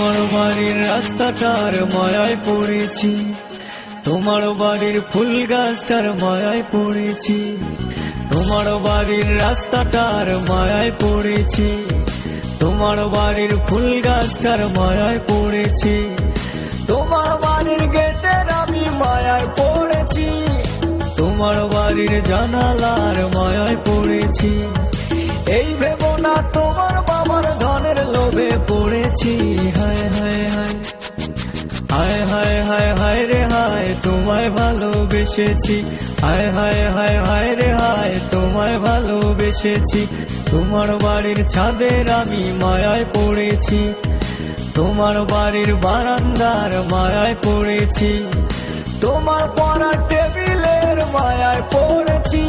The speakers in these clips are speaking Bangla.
তোমার বাড়ির রাস্তাটার মায়ায় পড়েছি, তোমার বাড়ির ফুল গাছটার মায়ায় পড়েছি, তোমার বাড়ির রাস্তাটার মায়ায় পড়েছি, তোমার বাড়ির ফুল গাছটার মায়ায় পড়েছি, তোমার বাড়ির গেটের আমি মায়ায় পড়েছি, তোমার বাড়ির জানালার মায়ায় পড়েছি। এই ভেবো না তোমার বাবার ধনের লোভে পড়েছি। হায় হায় হায় হায় হায় হায় হায় রে হায়, তোমায় ভালোবেসেছি। হায় হায় হায় হায় রে হায়, তোমায় ভালোবেসেছি। তোমার বাড়ির ছাদের আমি মায়ায় পড়েছি, তোমার বাড়ির বারান্দার মায়ায় পড়েছি, তোমার পড়ার টেবিলের মায়ায় পড়েছি,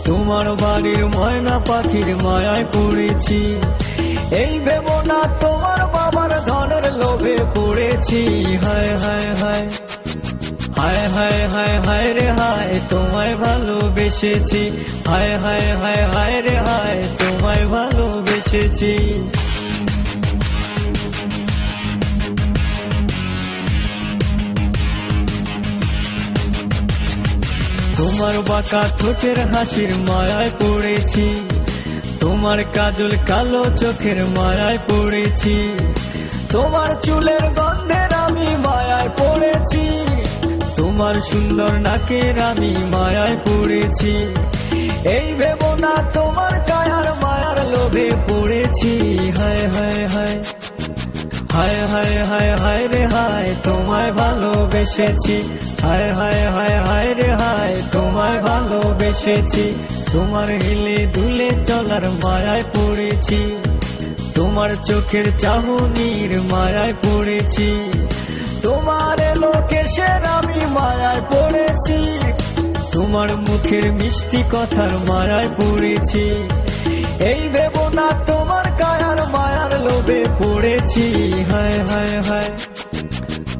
তোমার বাড়ির ময়না পাখির মায়ায় পড়েছি। এই ভেবো না তোমার বাবার ধনের লোভে পড়েছি। হায় হায় হায় হায় হায় হায় হায় রে হায়, তোমায় ভালোবেসেছি। হায় হায় হায় হায় রে হায়, তোমায় ভালোবেসেছি। তোমার বাঁকা ঠোঁটের হাসির মায়ায় পড়েছি, তোমার কাজল কালো চোখের মায়ায় পড়েছি, তোমার চুলের গন্ধের আমি মায়ায় পড়েছি, তোমার সুন্দর নাকের আমি মায়ায় পড়েছি। এই ভেবো না তোমার কায়ার মায়ার লোভে পড়েছি। হায় হায় হায় হায় হায় হায় হায় রে হায়, তোমায় ভালোবেসেছি। হায় হায় হায় হায় রে হায়, তোমায় ভালোবেসেছি। তোমার হেলে দুলে চলার মায়ায় পড়েছি, তোমার চোখের চাহনির মায়ায় পড়েছি, তোমার লোকেশের আমি মায়ায় পড়েছি, তোমার মুখের মিষ্টি কথার মায়ায় পড়েছি। এই ভেবো না তোমার কায়ার মায়ার লোভে পড়েছি। হায় হায় হায়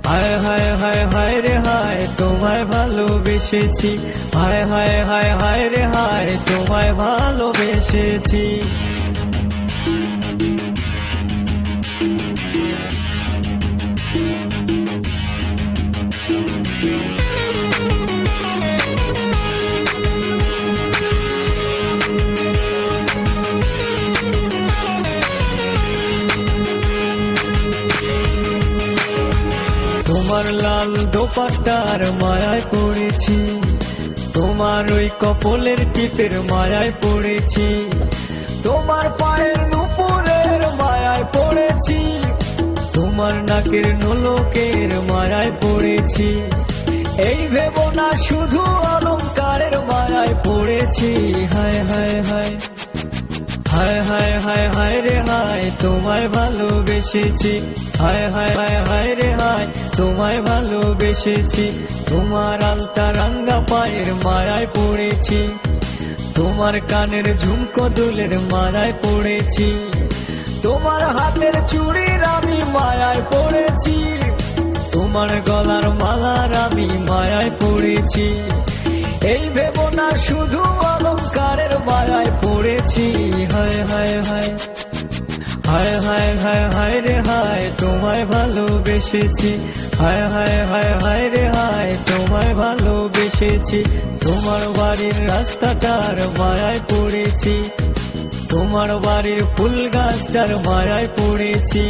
হায় হায় হায় হায় রে হায়, তোমায় ভালোবেসেছি। হায় হায় হায় হায় রে হায়, তোমায় ভালোবেসেছি। তোমার লাল দোপাট্টার মায়ায় পড়েছি, তোমার ওই কপলের টিপের মায়ায় পড়েছি, তোমার পায়ের নুপুরের মায়ায় পড়েছি, তোমার নাকের নোলকের মায়ায় পড়েছি। এই ভেবো না শুধু অলংকারের মায়ায় পড়েছি। হায় হায় হায় হায় হায় হায় হায় রে হায়, তোমায় ভালোবেসেছি। হায় হায় হায় হায় রে হায়, তোমায় ভালোবেসেছি। তোমার আলতা রাঙ্গা পায়ের মায়ায় পড়েছি, তোমার কানের ঝুমকো দুলের মায়ায় পড়েছি, তোমার হাতের চুড়ির আমি মায়ায় পড়েছি, তোমার গলার মালার আমি মায়ায় পড়েছি। এই ভেবো না শুধু অলংকারের মায়ায় পড়েছি। হায় হায় হায় হায় হায় হায় হায় রে হায়, তোমায় ভালোবেসেছি। হায় হায় হায় হায় রে হায়, তোমায় ভালোবেসেছি। তোমার বাড়ির রাস্তাটার মায়ায় পড়েছি, তোমার বাড়ির ফুল গাছটার মায়ায় পড়েছি,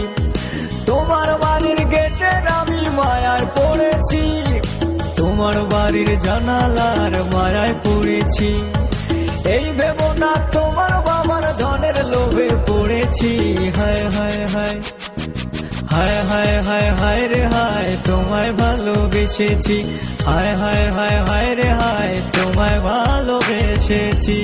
তোমার বাড়ির গেটের আমি মায়ায় পড়েছি, তোমার বাড়ির জানালার মায়ায় পড়েছি। এই ভেবো না তোমার বাবার ধনের লোভে পড়েছি। হায় হায় হায় হায় হায় হায় হায় রে হায়, তোমায় ভালোবেসেছি। হায় হায় হায় হায় রে হায়, তোমায় ভালোবেসেছি।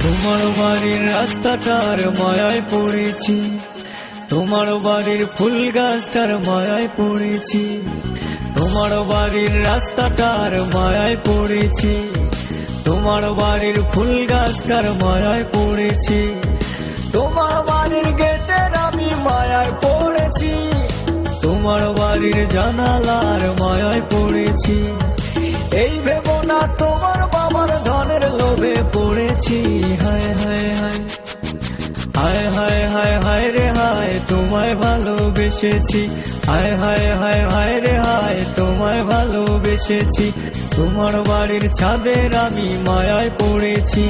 তোমার বাড়ির রাস্তাটার মায়ায় পড়েছি, তোমার বাড়ির ফুল গাছটার মায়ায় পড়েছি, তোমার বাড়ির রাস্তাটার মায়ায় পড়েছি, তোমার বাড়ির ফুল গাছটার মায়ায় পড়েছি, তোমার বাড়ির গেটের আমি মায়ায় পড়েছি, তোমার বাড়ির জানালার মায়ায় পড়েছি। এই ভেবো না তোমার বাবার ধনের লোভে পড়েছি। হায় হায় হায় হায় হায় হায় হায় রে হায়, তোমায় ভালোবেসেছি। হায় হায় হায় হায় রে হায়, তোমায় ভালোবেসেছি। তোমার বাড়ির ছাদের আমি মায়ায় পড়েছি,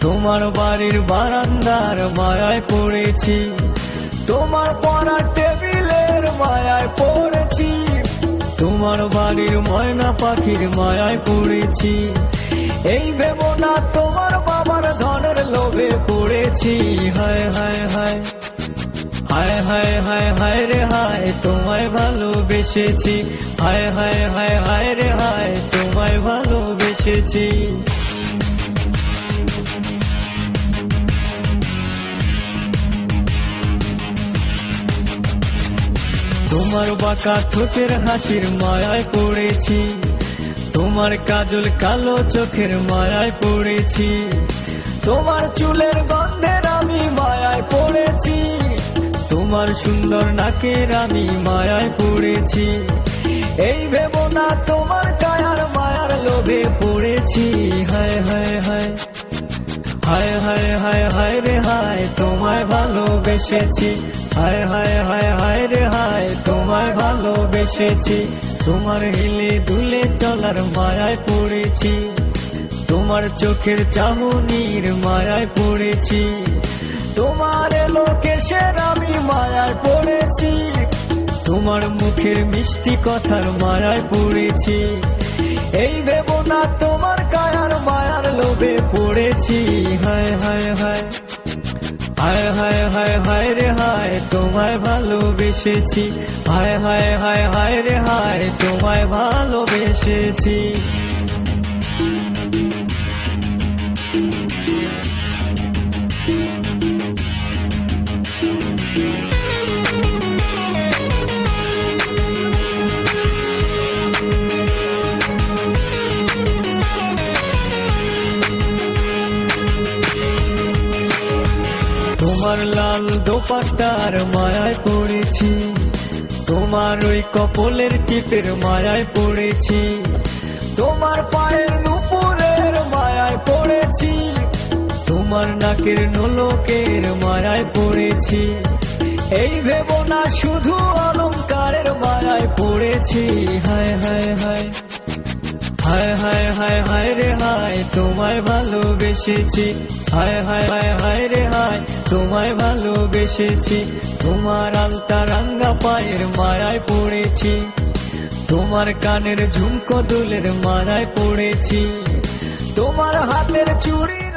তোমার বাড়ির বারান্দার মায়ায় পড়েছি, তোমার পড়ার টেবিলের মায়ায় পড়েছি, তোমার বাড়ির ময়না পাখির মায়ায় পড়েছি। এই ভেবো না তোমার বাবার ধনের লোভে পড়েছি। হায় হায় হায় হায় হায় হায় হায় রে হায়, তোমায় ভালোবেসেছি। হায় হায় হায় হায় রে হায়, তোমায় ভালোবেসেছি। তোমার বাঁকা ঠোঁটের হাসির মায়ায় পড়েছি, তোমার কাজল কালো চোখের মায়ায় পড়েছি, তোমার চুলের গন্ধের আমি মায়ায় পড়েছি, তোমার সুন্দর নাকের আমি মায়ায় পড়েছি। এই ভেবো না তোমার কায়ার মায়ার লোভে পড়েছি। হায় হায় হায় হায় হায় হায় হায় রে হায়, তোমায় ভালোবেসেছি। হায় হায় হায় হায় রে হায়, তোমায় ভালোবেসেছি। তোমার হিলে দুলে চলার মায়ায় পড়েছি, তোমার চোখের চাহনির মায়ায় পড়েছি, তোমার লোকেশের আমি মায়ায় পড়েছি, তোমার মুখের মিষ্টি কথার মায়ায় পড়েছি। এই ভেবো না তোমার কায়ার মায়ার লোভে পড়েছি। হায় হায় হায় হায় হায় হায় হায় রে হায়, তোমায় ভালোবেসেছি। হায় হায় হায় হায় রে হায়, তোমায় ভালোবেসেছি। তোমার লাল দোপাট্টার মায়ায় পড়েছি, তোমার ওই কপলের টিপের মায়ায় পড়েছি, তোমার পায়ের নুপুরের মায়ায় পড়েছি, তোমার নাকের নোলকের মায়ায় পড়েছি। এই ভেবো না শুধু অলংকারের মায়ায় পড়েছি। হায় হায় হায় হায় হায় হায় হায় রে হায়, তোমায় ভালোবেসেছি। হায় হায় হায় হায় রে হায়, তোমায় ভালোবেসেছি। তোমার আলতা রাঙ্গা পায়ের মায়ায় পড়েছি, তোমার কানের ঝুমকো দুলের মায়ায় পড়েছি, তোমার হাতের চুড়ির